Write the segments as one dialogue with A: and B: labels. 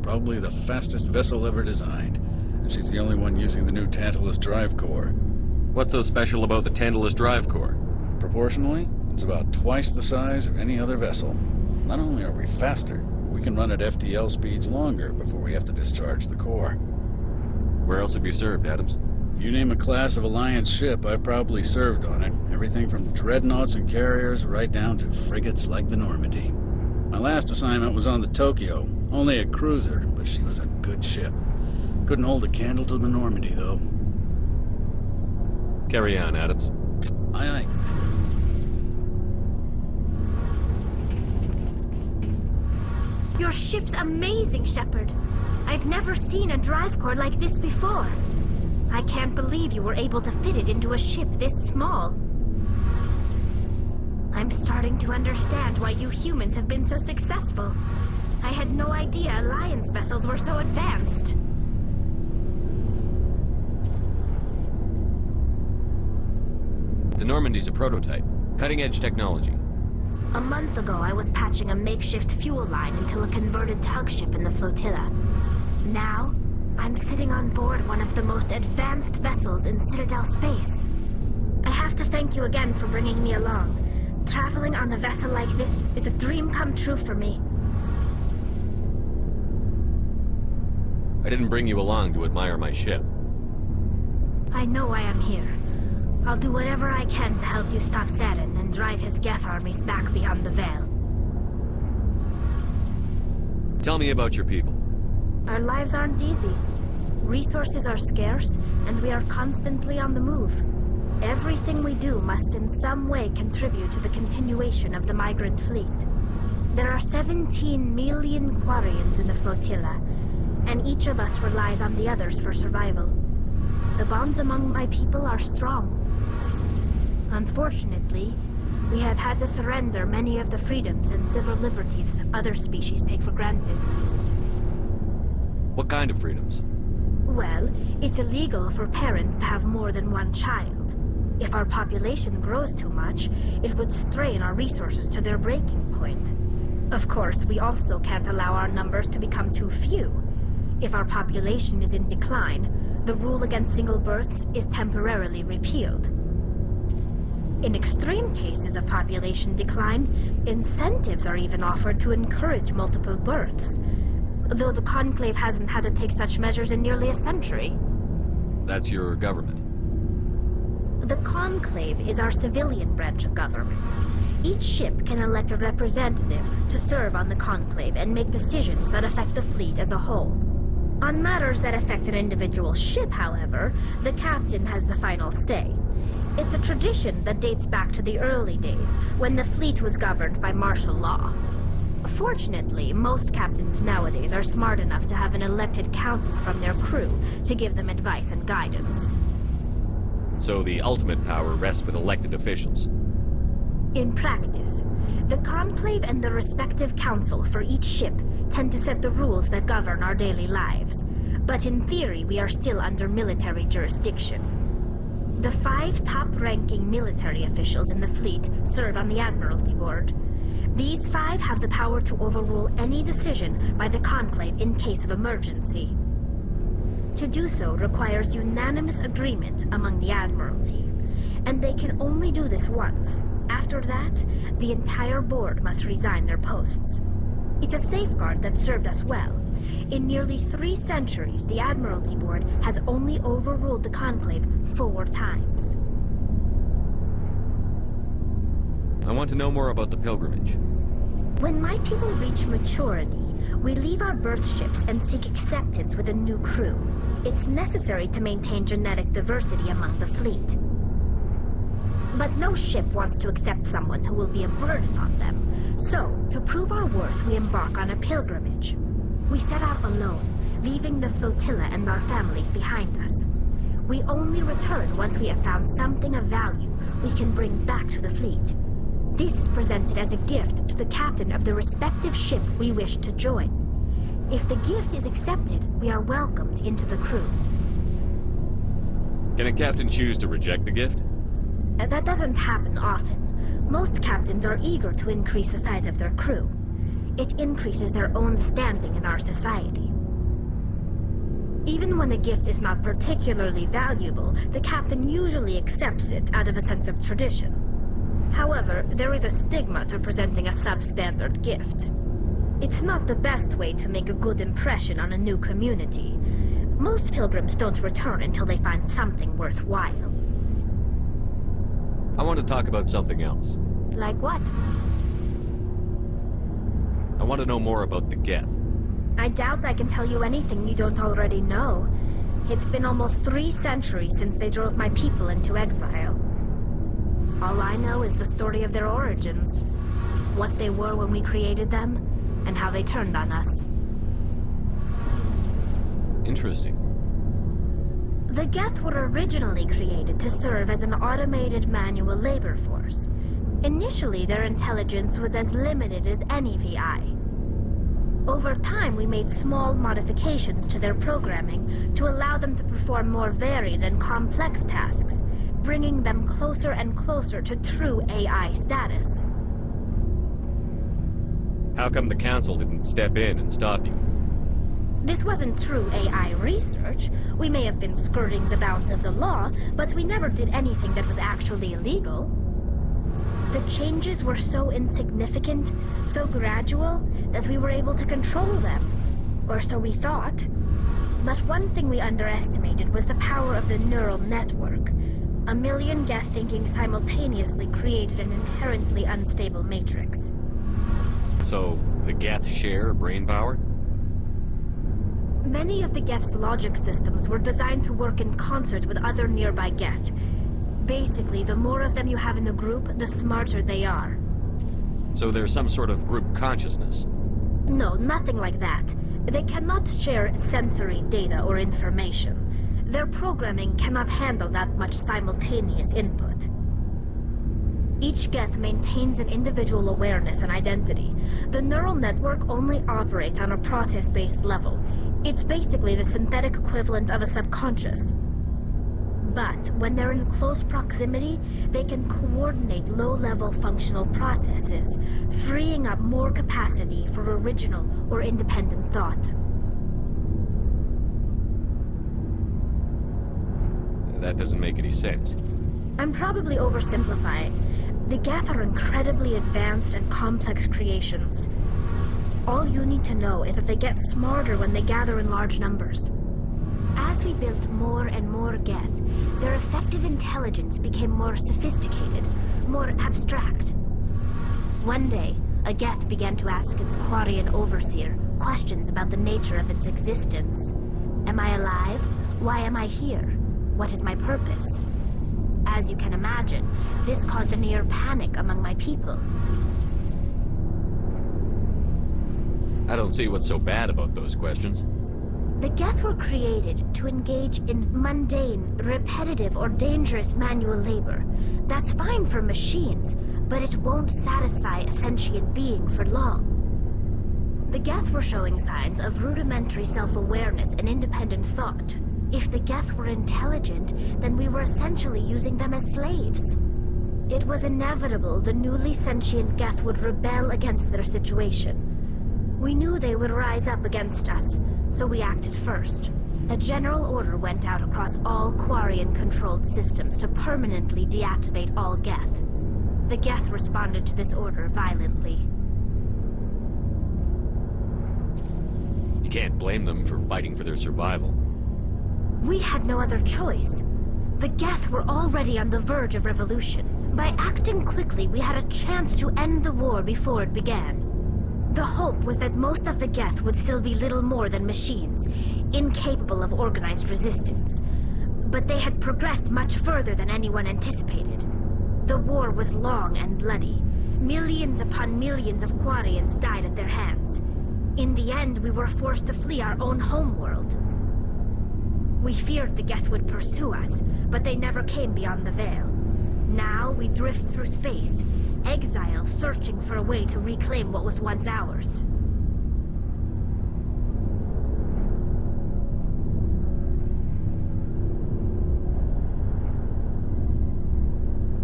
A: Probably the fastest vessel ever designed. And she's the only one using the new Tantalus drive core.
B: What's so special about the Tantalus drive core?
A: Proportionally, it's about twice the size of any other vessel. Not only are we faster, we can run at FTL speeds longer before we have to discharge the core.
B: Where else have you served, Adams?
A: If you name a class of Alliance ship, I've probably served on it. Everything from dreadnoughts and carriers right down to frigates like the Normandy. My last assignment was on the Tokyo, only a cruiser, but she was a good ship. Couldn't hold a candle to the Normandy, though.
B: Carry on, Adams.
A: Aye, aye.
C: Your ship's amazing, Shepard. I've never seen a drive core like this before. I can't believe you were able to fit it into a ship this small. I'm starting to understand why you humans have been so successful. I had no idea Alliance vessels were so advanced.
B: The Normandy's a prototype. Cutting-edge technology.
C: A month ago, I was patching a makeshift fuel line into a converted tug ship in the flotilla. Now, I'm sitting on board one of the most advanced vessels in Citadel space. I have to thank you again for bringing me along. Traveling on a vessel like this is a dream come true for me.
B: I didn't bring you along to admire my ship.
C: I know I am here. I'll do whatever I can to help you stop Saren and drive his Geth armies back beyond the Veil.
B: Tell me about your people.
C: Our lives aren't easy. Resources are scarce, and we are constantly on the move. Everything we do must in some way contribute to the continuation of the migrant fleet. There are 17 million Quarians in the flotilla, and each of us relies on the others for survival. The bonds among my people are strong. Unfortunately, we have had to surrender many of the freedoms and civil liberties other species take for granted.
B: What kind of freedoms?
C: Well, it's illegal for parents to have more than one child. If our population grows too much, it would strain our resources to their breaking point. Of course, we also can't allow our numbers to become too few. If our population is in decline, the rule against single births is temporarily repealed. In extreme cases of population decline, incentives are even offered to encourage multiple births, though the Conclave hasn't had to take such measures in nearly a century.
B: That's your government.
C: The Conclave is our civilian branch of government. Each ship can elect a representative to serve on the Conclave and make decisions that affect the fleet as a whole. On matters that affect an individual ship, however, the captain has the final say. It's a tradition that dates back to the early days, when the fleet was governed by martial law. Fortunately, most captains nowadays are smart enough to have an elected council from their crew to give them advice and guidance.
B: So the ultimate power rests with elected officials.
C: In practice, the Conclave and the respective council for each ship tend to set the rules that govern our daily lives. But in theory, we are still under military jurisdiction. The 5 top-ranking military officials in the fleet serve on the Admiralty Board. These 5 have the power to overrule any decision by the Conclave in case of emergency. To do so requires unanimous agreement among the Admiralty, and they can only do this once. After that, the entire board must resign their posts. It's a safeguard that served us well. In nearly 3 centuries, the Admiralty Board has only overruled the Conclave 4 times.
B: I want to know more about the pilgrimage.
C: When my people reach maturity, we leave our birth ships and seek acceptance with a new crew. It's necessary to maintain genetic diversity among the fleet. But no ship wants to accept someone who will be a burden on them. So, to prove our worth, we embark on a pilgrimage. We set out alone, leaving the flotilla and our families behind us. We only return once we have found something of value we can bring back to the fleet. This is presented as a gift to the captain of the respective ship we wish to join. If the gift is accepted, we are welcomed into the crew.
B: Can a captain choose to reject the gift?
C: That doesn't happen often. Most captains are eager to increase the size of their crew. It increases their own standing in our society. Even when a gift is not particularly valuable, the captain usually accepts it out of a sense of tradition. However, there is a stigma to presenting a substandard gift. It's not the best way to make a good impression on a new community. Most pilgrims don't return until they find something worthwhile.
B: I want to talk about something else.
C: Like what?
B: I want to know more about the Geth.
C: I doubt I can tell you anything you don't already know. It's been almost 3 centuries since they drove my people into exile. All I know is the story of their origins. What they were when we created them, and how they turned on us.
B: Interesting.
C: The Geth were originally created to serve as an automated manual labor force. Initially, their intelligence was as limited as any VI. Over time, we made small modifications to their programming to allow them to perform more varied and complex tasks, bringing them closer and closer to true AI status.
B: How come the Council didn't step in and stop you?
C: This wasn't true AI research. We may have been skirting the bounds of the law, but we never did anything that was actually illegal. The changes were so insignificant, so gradual, that we were able to control them. Or so we thought. But one thing we underestimated was the power of the neural network. 1 million Geth thinking simultaneously created an inherently unstable matrix.
B: So, the Geth share brain power?
C: Many of the Geth's logic systems were designed to work in concert with other nearby Geth. Basically, the more of them you have in a group, the smarter they are.
B: So there's some sort of group consciousness?
C: No, nothing like that. They cannot share sensory data or information. Their programming cannot handle that much simultaneous input. Each Geth maintains an individual awareness and identity. The neural network only operates on a process-based level. It's basically the synthetic equivalent of a subconscious. But when they're in close proximity, they can coordinate low-level functional processes, freeing up more capacity for original or independent thought.
B: That doesn't make any sense.
C: I'm probably oversimplifying. The Geth are incredibly advanced and complex creations. All you need to know is that they get smarter when they gather in large numbers. As we built more and more Geth, their effective intelligence became more sophisticated, more abstract. One day, a Geth began to ask its Quarian overseer questions about the nature of its existence. Am I alive? Why am I here? What is my purpose? As you can imagine, this caused a near panic among my people.
B: I don't see what's so bad about those questions.
C: The Geth were created to engage in mundane, repetitive, or dangerous manual labor. That's fine for machines, but it won't satisfy a sentient being for long. The Geth were showing signs of rudimentary self-awareness and independent thought. If the Geth were intelligent, then we were essentially using them as slaves. It was inevitable the newly sentient Geth would rebel against their situation. We knew they would rise up against us, so we acted first. A general order went out across all Quarian-controlled systems to permanently deactivate all Geth. The Geth responded to this order violently.
B: You can't blame them for fighting for their survival.
C: We had no other choice. The Geth were already on the verge of revolution. By acting quickly, we had a chance to end the war before it began. The hope was that most of the Geth would still be little more than machines, incapable of organized resistance. But they had progressed much further than anyone anticipated. The war was long and bloody. Millions upon millions of Quarians died at their hands. In the end, we were forced to flee our own homeworld. We feared the Geth would pursue us, but they never came beyond the Veil. Now we drift through space, exile searching for a way to reclaim what was once ours.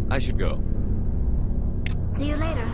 B: I should go.
C: See you later.